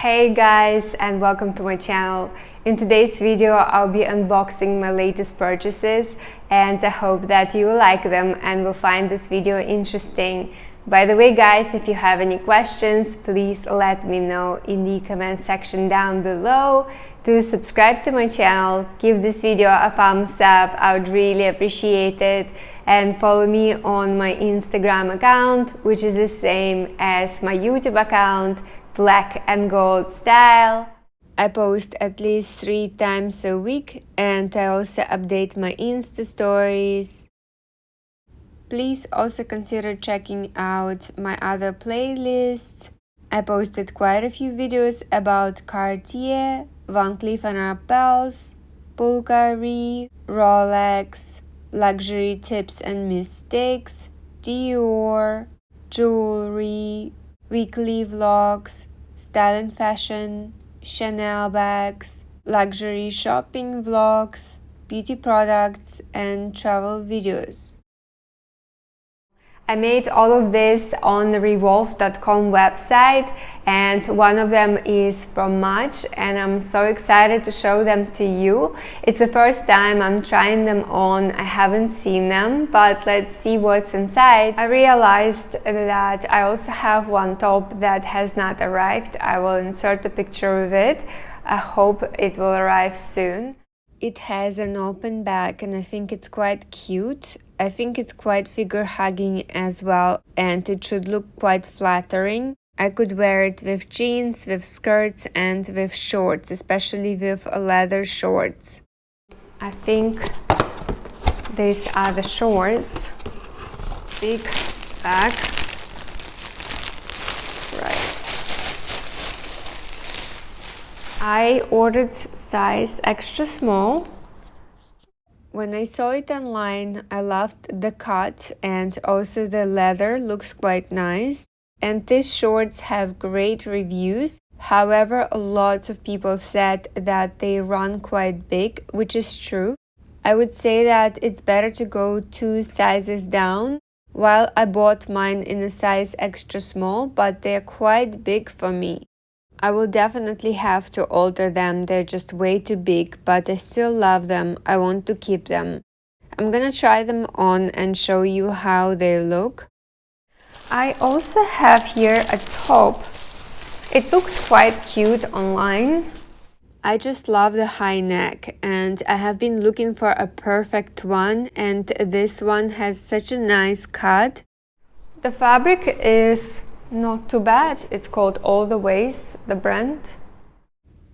Hey guys, and welcome to my channel. In today's video I'll be unboxing my latest purchases, and I hope that you will like them and will find this video interesting. By the way guys, if you have any questions, please let me know in the comment section down below. Do subscribe to my channel, give this video a thumbs up, I would really appreciate it, and follow me on my Instagram account, which is the same as my YouTube account, Black and Gold Style. I post at least 3 times a week, and I also update my Insta stories. Please also consider checking out my other playlists. I posted quite a few videos about Cartier, Van Cleef & Arpels, Bulgari, Rolex, luxury tips and mistakes, Dior, jewelry, weekly vlogs, style and fashion, Chanel bags, luxury shopping vlogs, beauty products, and travel videos. I made all of this on the revolve.com website, and one of them is from Maje, and I'm so excited to show them to you. It's the first time I'm trying them on. I haven't seen them, but let's see what's inside. I realized that I also have one top that has not arrived. I will insert a picture of it. I hope it will arrive soon. It has an open back and I think it's quite cute. I think it's quite figure-hugging as well, and it should look quite flattering. I could wear it with jeans, with skirts, and with shorts, especially with leather shorts. I think these are the shorts. Big back. Right. I ordered size extra small. When I saw it online, I loved the cut, and also the leather looks quite nice. And these shorts have great reviews. However, lots of people said that they run quite big, which is true. I would say that it's better to go 2 sizes down. While I bought mine in a size extra small, but they're quite big for me. I will definitely have to alter them, they're just way too big, but I still love them, I want to keep them. I'm gonna try them on and show you how they look. I also have here a top. It looked quite cute online. I just love the high neck, and I have been looking for a perfect one, and this one has such a nice cut. The fabric is not too bad. It's called All the Ways, the brand.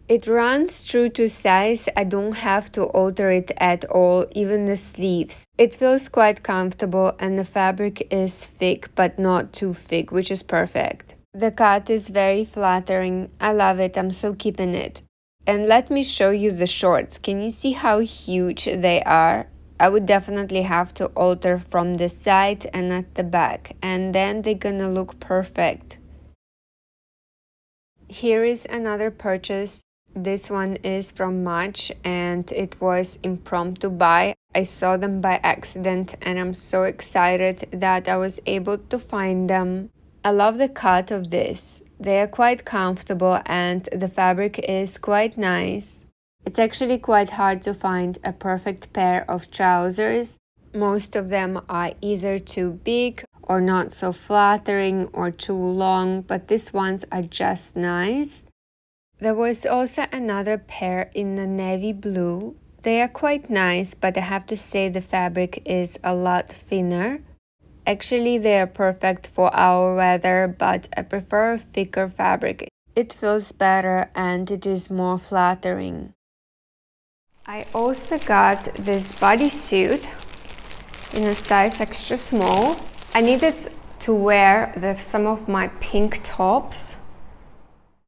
It runs true to size. I don't have to alter it at all, even the sleeves. It feels quite comfortable, and the fabric is thick but not too thick, which is perfect. The cut is very flattering. I love it. I'm so keeping it. And let me show you the shorts. Can you see how huge they are? I would definitely have to alter from the side and at the back, and then they're gonna look perfect. Here is another purchase. This one is from Maje, and it was impromptu buy. I saw them by accident, and I'm so excited that I was able to find them. I love the cut of this. They are quite comfortable, and the fabric is quite nice. It's actually quite hard to find a perfect pair of trousers. Most of them are either too big or not so flattering or too long, but these ones are just nice. There was also another pair in the navy blue. They are quite nice, but I have to say the fabric is a lot thinner. Actually, they are perfect for our weather, but I prefer a thicker fabric. It feels better and it is more flattering. I also got this bodysuit in a size extra small. I needed to wear with some of my pink tops.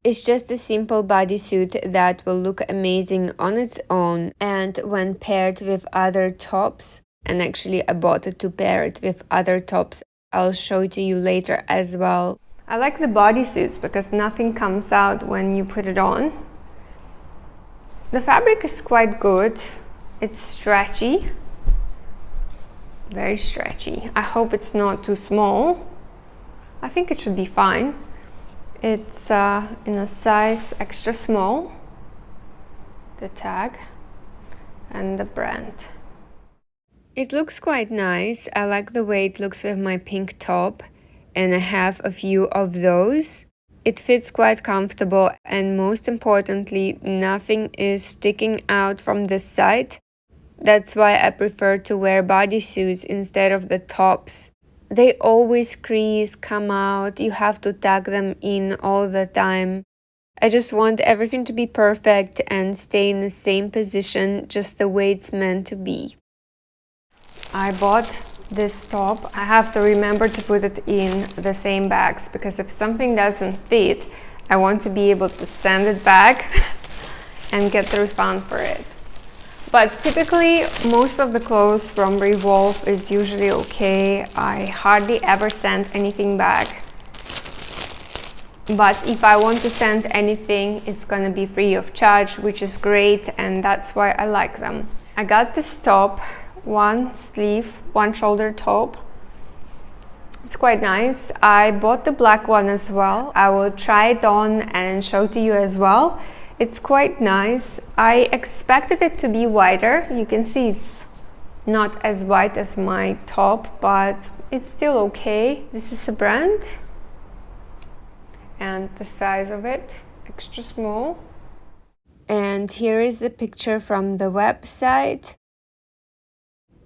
It's just a simple bodysuit that will look amazing on its own and when paired with other tops. And actually I bought it to pair it with other tops. I'll show it to you later as well. I like the bodysuits because nothing comes out when you put it on. The fabric is quite good. It's stretchy. Very stretchy. I hope it's not too small. I think it should be fine. It's in a size extra small, the tag and the brand. It looks quite nice. I like the way it looks with my pink top, and I have a few of those. It fits quite comfortable, and most importantly, nothing is sticking out from the side. That's why I prefer to wear bodysuits instead of the tops. They always crease, come out, you have to tuck them in all the time. I just want everything to be perfect and stay in the same position, just the way it's meant to be. I bought this top. I have to remember to put it in the same bags, because if something doesn't fit, I want to be able to send it back and get the refund for it. But typically, most of the clothes from Revolve is usually okay. I hardly ever send anything back. But if I want to send anything, it's gonna be free of charge, which is great, and that's why I like them. I got this top, one sleeve, one shoulder top. It's quite nice. I bought the black one as well. I will try it on and show to you as well. It's quite nice. I expected it to be wider. You can see it's not as wide as my top, but it's still okay. This is the brand and the size of it, extra small. And here is the picture from the website.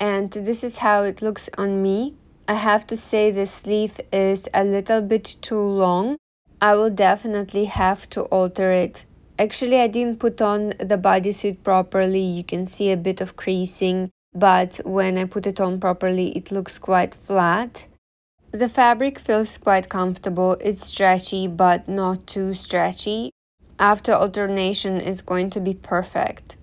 And this is how it looks on me. I have to say the sleeve is a little bit too long. I will definitely have to alter it. Actually, I didn't put on the bodysuit properly. You can see a bit of creasing, but when I put it on properly, it looks quite flat. The fabric feels quite comfortable. It's stretchy, but not too stretchy. After alternation, it's going to be perfect.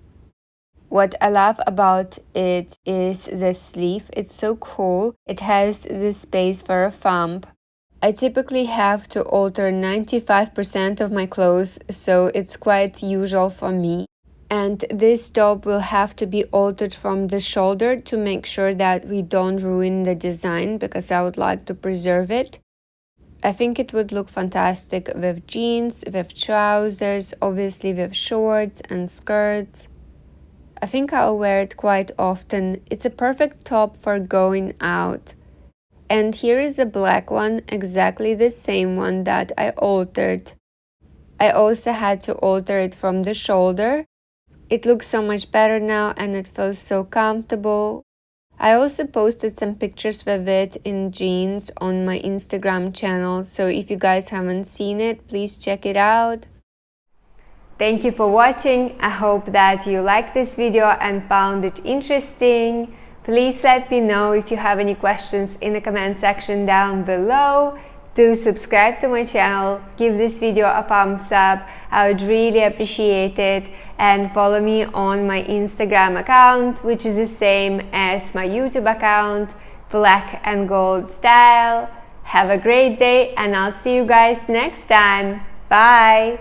What I love about it is the sleeve. It's so cool. It has this space for a thumb. I typically have to alter 95% of my clothes, so it's quite usual for me. And this top will have to be altered from the shoulder to make sure that we don't ruin the design, because I would like to preserve it. I think it would look fantastic with jeans, with trousers, obviously with shorts and skirts. I think I'll wear it quite often. It's a perfect top for going out. And here is the black one, exactly the same one that I altered. I also had to alter it from the shoulder. It looks so much better now and it feels so comfortable. I also posted some pictures with it in jeans on my Instagram channel, so if you guys haven't seen it, please check it out. Thank you for watching. I hope that you liked this video and found it interesting. Please let me know if you have any questions in the comment section down below. Do subscribe to my channel, give this video a thumbs up, I would really appreciate it, and follow me on my Instagram account, which is the same as my YouTube account, Black and Gold Style. Have a great day and I'll see you guys next time. Bye!